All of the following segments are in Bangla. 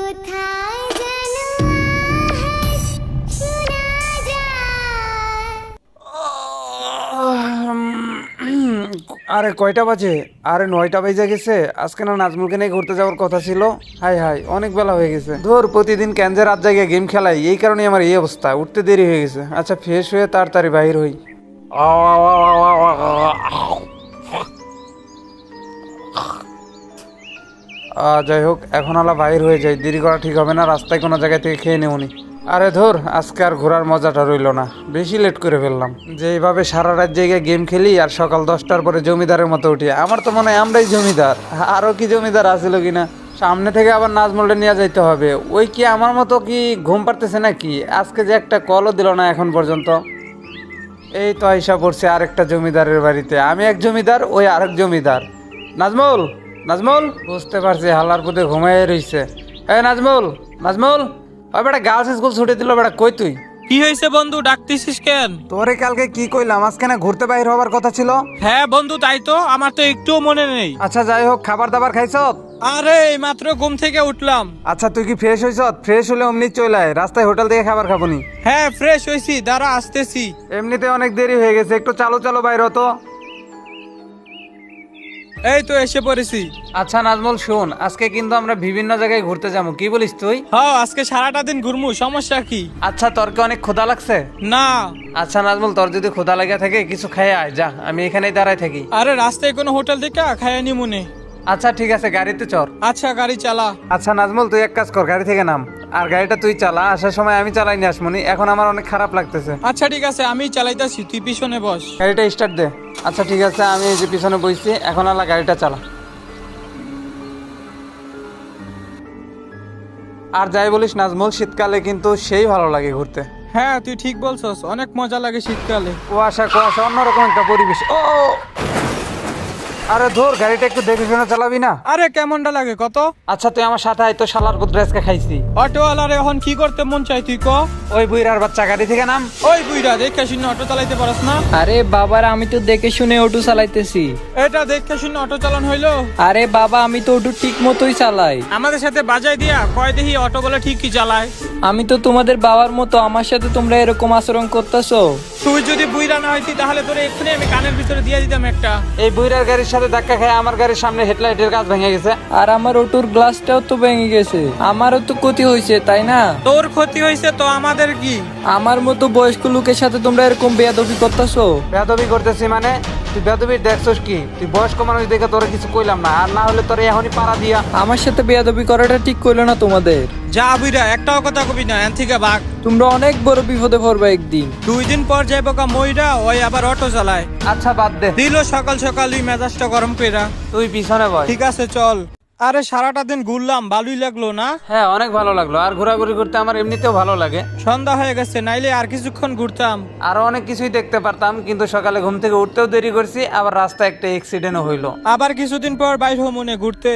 আরে কয়টা বাজে? আরে 9টা বেজে গেছে। আজকে না নাজমুলকে নিয়ে ঘুরতে যাওয়ার কথা ছিল। হাই হাই, অনেক বেলা হয়ে গেছে। ধর প্রতিদিন ক্যানজে রাত জায়গায় গেম খেলাই, এই কারণে আমার এই অবস্থা। উঠতে দেরি হয়ে গেছে। আচ্ছা ফ্রেশ হয়ে তাড়াতাড়ি বাহির হই। যাই হোক, এখন আলা বাহির হয়ে যাই, দেরি করা ঠিক হবে না। রাস্তায় কোনো জায়গা থেকে খেয়ে নেওনি। আরে ধর, আজকে আর ঘোরার মজাটা রইলো না, বেশি লেট করে ফেললাম। যে এইভাবে সারা রাত জায়গায় গেম খেলি আর সকাল 10টার পরে জমিদারের মতো উঠি। আমার তো মনে হয় আমরাই জমিদার। আরও কি জমিদার আছিল কিনা। সামনে থেকে আবার নাজমুলটা নিয়ে যাইতে হবে। ওই কি আমার মতো কি ঘুম পারতেছে নাকি? আজকে যে একটা কলও দিল না এখন পর্যন্ত। এই তো আইসা পড়ছে আরেকটা জমিদারের বাড়িতে। আমি এক জমিদার, ওই আরেক জমিদার। নাজমুল, নাজমুল, বুঝতে পারছি হালার পুঁতে ঘুমাইয়ে রইছে। এই নাজমুল, নাজমুল, ওই বেটা গার্লস স্কুল ছুটে দিল। বেটা কই তুই? কি হয়েছে বন্ধু, ডাকতেছিস কেন? তোরে কালকে কি কইলাম, আজকে না ঘুরতে বাইর হবার কথা ছিল? হ্যাঁ বন্ধু, তাই তো, আমার তো একটুও মনে নেই। আচ্ছা যাই হোক, খাবার দাবার খাইছ? আরে মাত্র ঘুম থেকে উঠলাম। আচ্ছা তুই কি ফ্রেশ হইছ? ফ্রেশ হলে অমনি চলে আয়, রাস্তায় হোটেল থেকে খাবার খাবনি। হ্যাঁ ফ্রেশ হয়েছি, দাঁড়া আসতেছি। এমনিতে অনেক দেরি হয়ে গেছে, একটু চালো চালো বাইর হতো। এই তো এসে পড়েছি। আচ্ছা নাজমুল শোন, আজকে কিন্তু আমরা বিভিন্ন জায়গায় ঘুরতে যাবো, কি বলিস তুই? হ্যাঁ আজকে সারাটা দিন ঘুরমু, সমস্যা কি? আচ্ছা তোর কি অনেক ক্ষুধা লাগছে? না। আচ্ছা নাজমুল, তোর যদি ক্ষুধা লাগে থাকে কিছু খেয়ে আয়, যা, আমি এখানেই দাঁড়াই থাকি। আরে রাস্তায় কোনো হোটেল দেখা খাইয়া নি মনে। আচ্ছা ঠিক আছে, গাড়িতে চড়। আচ্ছা গাড়ি চালা। আচ্ছা নাজমুল, তুই এক কাজ কর, গাড়ি থেকে নাম, আর গাড়িটা তুই চালা। আসার সময় আমি চালাই নি আসমনি, এখন আমার অনেক খারাপ লাগতেছে। আচ্ছা ঠিক আছে, আমি চালাইতাছি, তুই পিছনে বস। গাড়িটা স্টার্ট দে। আচ্ছা ঠিক আছে, আমি এই যে পিছনে বসছি, এখন আলা গাড়িটা চালা। আর যাই বলিস নাজমুল, শীতকালে কিন্তু সেই ভালো লাগে ঘুরতে। হ্যাঁ তুই ঠিক বলছস, অনেক মজা লাগে শীতকালে। কুয়াশা কুয়াশা, অন্যরকম একটা পরিবেশ। ও আরে ধর, গাড়িটা একটু দেখে শুনে চালাবি না? আরে কেমনটা লাগে কত? আচ্ছা তুই আমার সাথে আয়, তো শালার পুত্র আজকে খাইছি। অটোওয়ালারে এখন কি করতে মন চাই তুই ক? ওই বুইরার বাচ্চা, গাড়ি থেকে নাম। ওই বুইরা, দেখে শুনে অটো চালাইতে পারস না? আরে বাবার, আমি তো দেখে শুনে অটো চালাইতেছি। এটা দেখে শুনে অটো চালান হইলো? আরে বাবা, আমি তো অটো ঠিক মতোই চালাই। আমাদের সাথে বাজাই দিয়া কয় দেখি অটো গুলো ঠিকই চালায়। আমি তো তোমাদের বাবার মতো, আমার সাথে তোমরা এরকম আচরণ করতেছো। তুই যদি বুইরা না হইতি তাহলে তোরে এক্ষুনি আমি কানের ভিতরে দিয়ে দিতাম একটা। এই বুইরার গাড়ির সাথে ধাক্কা খেয়ে আমার গাড়ির সামনে হেডলাইটের কাজ ভেঙে গেছে। আর আমার অটোর গ্লাসটাও তো ভেঙে গেছে, আমারও তো ক্ষতি হয়েছে, তাই না? তোর ক্ষতি হয়েছে তো আমাদের কি? আমার মতো বয়স্ক লোকের সাথে তোমরা এরকম বেয়াদবি করতেছো। বেয়াদবি করতেছি মানে? তুই বেয়াদবি দেখছস কি? তুই বয়স্ক মানুষ দেখে তোরে কিছু কইলাম না, আর না হলে তোরে এখনই পাড়া দিয়া। আমার সাথে বেয়াদবি করাটা ঠিক করলো না তোমাদের। যা বুইরা, একটাও কথা কবি না, এন থেকে ভাগ। তোমরা অনেক বড় বিপদে পড়বে একদিন। 2 দিন পর যাইব কা মইরা, ওই আবার অটো চালায়। আচ্ছা বাদ দে, দিল সকাল সকালই মেজাজটা গরম কইরা। তুই পিছনে বয়। ঠিক আছে চল। আরে সারাটা দিন ঘুরলাম, ভালোই লাগলো না? হ্যাঁ অনেক ভালো লাগলো, আর ঘোরাঘুরি করতে আমার এমনিতেও ভালো লাগে। সন্ধ্যা হয়ে গেছে, নাইলে আর কিছুক্ষণ ঘুরতাম। আরো অনেক কিছুই দেখতে পারতাম, কিন্তু সকালে ঘুম থেকে উঠতেও দেরি করছি, আবার রাস্তায় একটা অ্যাক্সিডেন্টও হইলো। আবার কিছুদিন পর বাইর মনে ঘুরতে।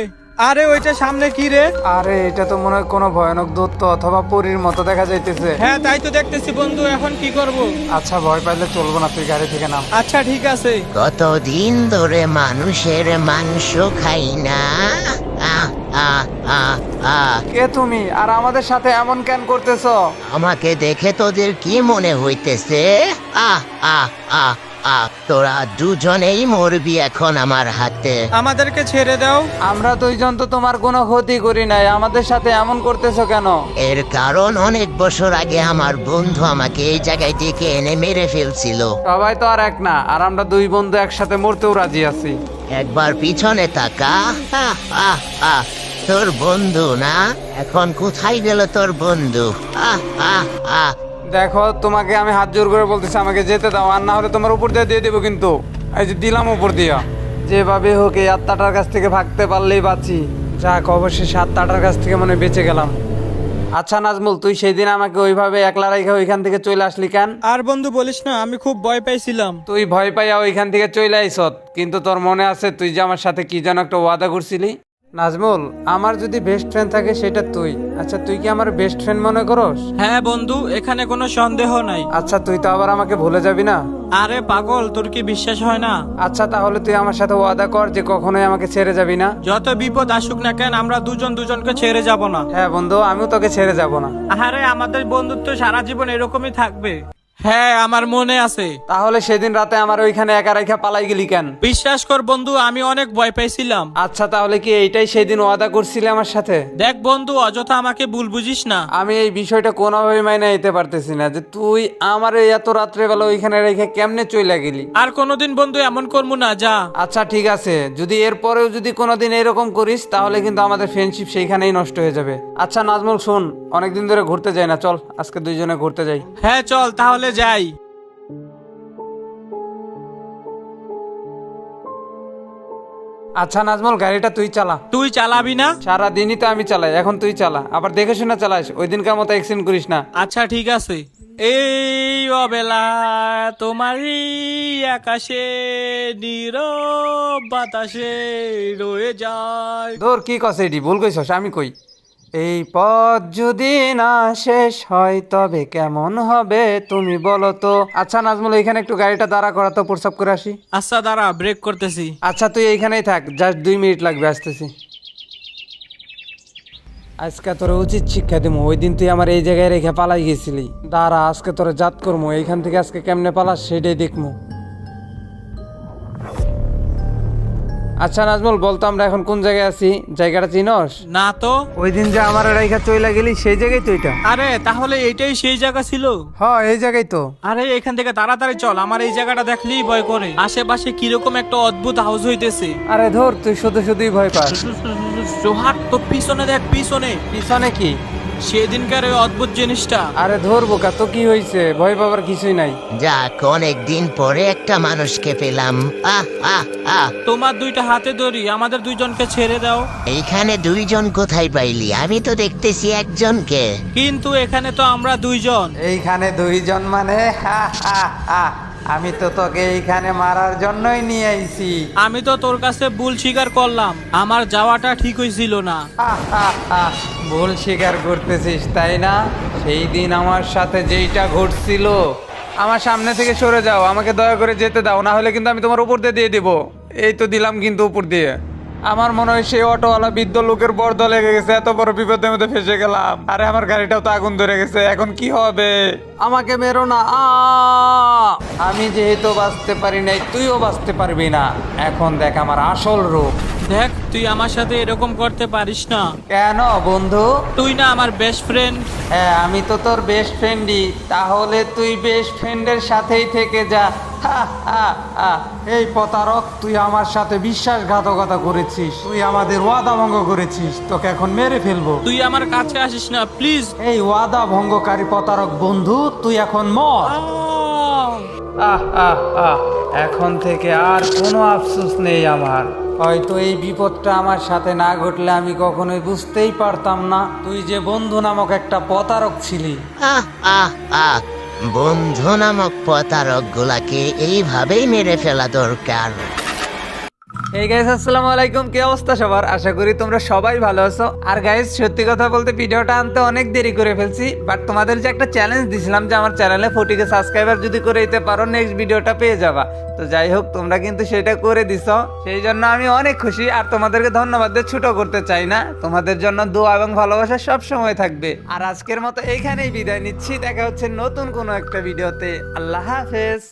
আরে ওইটা সামনে কি রে? আরে এটা তো মনে হয় কোনো ভয়ানক দূত অথবা পরীর মতো দেখা যাইতেছে। হ্যাঁ তাই তো দেখতেছি বন্ধু, এখন কি করব? আচ্ছা ভয় পাইলে চলবো না, তুই গাড়ি থেকে নাম। আচ্ছা ঠিক আছে। কতদিন ধরে মানুষের মাংস খাই না। আহ, আহ, আহ, আহ। কে তুমি, আর আমাদের সাথে এমন কেন করতেছো? আমাকে দেখে তোদের কি মনে হইতেছে? আহ আহ আহ আহ, তোরা দুজনেই মরবি এখন আমার হাতে। আমাদেরকে ছেড়ে দাও। আমরা দুইজন তো তোমার কোনো ক্ষতি করি নাই, আমাদের সাথে এমন করতেছো কেন? এর কারণ অনেক বছর আগে আমার বন্ধু আমাকে এই জায়গায় ডেকে এনে মেরে ফেলছিল। সবাই তো আর এক না, আর আমরা দুই বন্ধু একসাথে মরতেও রাজি আছি। একবার পিছনে তাকা। আহ আহ আহ, তোর বন্ধু না? এখন কোথায় গেল তোর বন্ধু? আহ আহ আহ। দেখো, তোমাকে আমি হাত জোর করে বলতেছি, আমাকে যেতে দাও, আর না হলে তোমার উপর দিয়ে দেবো কিন্তু। এই যে দিলাম উপর দিয়া। যেভাবে হোক এই আত্মাটার কাছ থেকে ভাগতে পারলেই বাঁচি। যাক, অবশ্যই আত্মাটার কাছ থেকে মনে বেঁচে গেলাম। আচ্ছা নাজমুল, তুই সেই দিন আমাকে ওইভাবে একলা রেখে ওইখান থেকে চলে আসলি কেন? আর বন্ধু বলিস না, আমি খুব ভয় পাইছিলাম। তুই ভয় পাইয়া ওইখান থেকে চলে আইছত, কিন্তু তোর মনে আছে তুই যে আমার সাথে কি যেন একটা ওয়াদা করছিলি? নাজমুল, আমার যদি বেস্ট ফ্রেন্ড থাকে সেটা তুই। আচ্ছা, তুই কি আমার বেস্ট ফ্রেন্ড মনে করস? হ্যাঁ বন্ধু, এখানে কোনো সন্দেহ নাই। আচ্ছা, তুই তো আবার আমাকে ভুলে যাবি না? আরে পাগল, তোর কি বিশ্বাস হয় না? আচ্ছা, তাহলে তুই আমার সাথে ওয়াদা কর যে কখনোই আমাকে ছেড়ে যাবি না। যত বিপদ আসুক না কেন, আমরা দুজন দুজনকে ছেড়ে যাব না। হ্যাঁ বন্ধু, আমিও তোকে ছেড়ে যাব না। আরে আমাদের বন্ধুত্ব সারা জীবন এরকমই থাকবে। হ্যাঁ, আমার মনে আছে। তাহলে সেদিন রাতে আমার ওইখানে একা রেখা পালাই গেলি কেন? বিশ্বাস কর বন্ধু, আমি অনেক ভয় পাইছিলাম। আচ্ছা, তাহলে কি এইটাই সেদিন ওয়াদা করছিলি আমার সাথে? দেখ বন্ধু, অযথা আমাকে ভুল বুঝিস না। আমি এই বিষয়টা কোনোভাবে মাইনে নিতে পারতেছি না যে তুই আমার এই এত রাত্রেবেলা ওইখানে রেখে কেমনে চইলা গেলি। আর কোনোদিন বন্ধু এমন করবো না, যা। আচ্ছা ঠিক আছে, যদি এরপরেও যদি কোনোদিন এরকম করিস তাহলে কিন্তু আমাদের ফ্রেন্ডশিপ সেইখানেই নষ্ট হয়ে যাবে। আচ্ছা নাজমুল শোন, অনেকদিন ধরে ঘুরতে যাই না, চল আজকে দুইজনে ঘুরতে যাই। হ্যাঁ চল তাহলে যাই। আচ্ছা নাজমুল, গাড়িটা তুই চালা। তুই চালাবি না? সারাদিনই তো আমি চালাই, এখন তুই চালা। আবার দেখে শুনে চালাইস, ওই দিনকার মতো অ্যাক্সিডেন্ট করিস না। আচ্ছা ঠিক আছে। এই অবেলা তোমারই আকাশে নীরব বাতাসে রয়ে যায়। তোর কি কস এটি ভুল কইছস, আমি কই এই পথ যদি না শেষ হয় তবে কেমন হবে তুমি বলো তো। আচ্ছা নাজমুল, এখানে একটু গাড়িটা দাঁড়া করা তো, প্রসাব করে আসি। আচ্ছা দাঁড়া, ব্রেক করতেছি। আচ্ছা তুই এইখানেই থাক, জাস্ট 2 মিনিট লাগবে, আসতেছি। আজকে তোর উচিত শিক্ষা দেবো, ওই দিন তুই আমার এই জায়গায় রেখে পালাই গেছিলি। দাঁড়া, আজকে তোর জাত করবো, এইখান থেকে আজকে কেমনে পালাস সেটাই দেখবো। আচ্ছা নাজমুল, বলতো আমরা এখন কোন জায়গায় আছি? জায়গাটা চিনস? না তো। ওই দিন যে আমার রেখা চইলা গেলি সেই জায়গায় তো এটা। আরে তাহলে এইটাই সেই জায়গা ছিল? হ্যাঁ এই জায়গায় তো। আরে এখান থেকে তাড়াতাড়ি চল, আমার এই জায়গাটা দেখলেই ভয় করে। আশেপাশে কিরকম একটা অদ্ভুত হাউস হইতেছে। আরে ধর, তুই শুধু শুধুই ভয় পাস। সোহাগ, তো পিছনে দেখ, পিছনে। পিছনে কি? সেদিনকার ওই অদ্ভুত জিনিসটা। আরে ধর বোকা, তো কি হয়েছে? ভয় পাবার কিছুই নাই। যাক, অনেকদিন পরে একটা মানুষকে পেলাম। আহ আহ আহ তোমার দুইটা হাতে ধরি, আমাদের দুইজনকে ছেড়ে দাও। এইখানে দুইজন কোথায় পাইলি? আমি তো দেখতেছি একজনকে। কিন্তু এখানে তো আমরা দুইজন। এইখানে দুইজন মানে? হা, হা, হা। আমি তো তোকে এইখানে মারার জন্যই নিয়ে আইছি। আমি তো তোর কাছে ভুল স্বীকার করলাম, আমার যাওয়াটা ঠিক হয়েছিল না। হা, হা, হা। ভুল স্বীকার করতেছিস তাই না? সেই দিন আমার সাথে যেইটা ঘটছিল। আমার সামনে থেকে সরে যাও, আমাকে দয়া করে যেতে দাও, না হলে কিন্তু আমি তোমার উপর দিয়ে দেবো। এই তো দিলাম কিন্তু উপর দিয়ে। আমার মনে হয় সেই অটোওয়ালা বৃদ্ধ লোকের বর্দ লেগে গেছে, এত বড় বিপদের মধ্যে ফেসে গেলাম। আরে আমার গাড়িটাও তো আগুন ধরে গেছে, এখন কি হবে? আমাকে মেরো না। আমি যেহেতু বাঁচতে পারি নাই, তুইও বাঁচতে পারবি না। এখন দেখ আমার আসল রূপ। দেখ, তুই আমার সাথে এরকম করতে পারিস না। কেন বন্ধু? তুই না আমার বেস্ট ফ্রেন্ড। হ্যাঁ, আমি তো তোর বেস্ট ফ্রেন্ডই। তাহলে তুই বেস্ট ফ্রেন্ডের সাথেই থেকে যা। হা, হা, হা। এই প্রতারক, তুই আমার সাথে বিশ্বাসঘাতকতা করেছিস, তুই আমাদের ওয়াদা ভঙ্গ করেছিস, তোকে এখন মেরে ফেলবো। তুই আমার কাছে আসিস না প্লিজ। এই ওয়াদা ভঙ্গকারী প্রতারক বন্ধু, তুই এখন মর। এখন থেকে আর কোনো আফসোস নেই আমার। হয়তো এই বিপদটা আমার সাথে না ঘটলে আমি কখনোই বুঝতেই পারতাম না তুই যে বন্ধু নামক একটা প্রতারক ছিলি। আহ আহ আহ বন্ধু নামক প্রতারক গুলাকে এইভাবেই মেরে ফেলা দরকার। এই গাইস, আসসালামু আলাইকুম। কি অবস্থা সবার? আশা করি তোমরা সবাই ভালো আছো। আর গাইস, সত্যি কথা বলতে ভিডিওটা আনতে অনেক দেরি করে ফেলছি, বাট তোমাদের যে একটা চ্যালেঞ্জ দিছিলাম যে আমার চ্যানেলে 40K সাবস্ক্রাইবার যদি করে দিতে পারো নেক্সট ভিডিওটা পেয়ে যাবা। তো যাই হোক, তোমরা কিন্তু সেটা করে দিছো, সেই জন্য আমি অনেক খুশি। আর তোমাদেরকে ধন্যবাদ দিয়ে ছোট করতে চাই না, তোমাদের জন্য দোয়া এবং ভালোবাসা সব সময় থাকবে। আর আজকের মতো এইখানেই বিদায় নিচ্ছি, দেখা হচ্ছে নতুন কোনো একটা ভিডিওতে। আল্লাহ হাফেজ।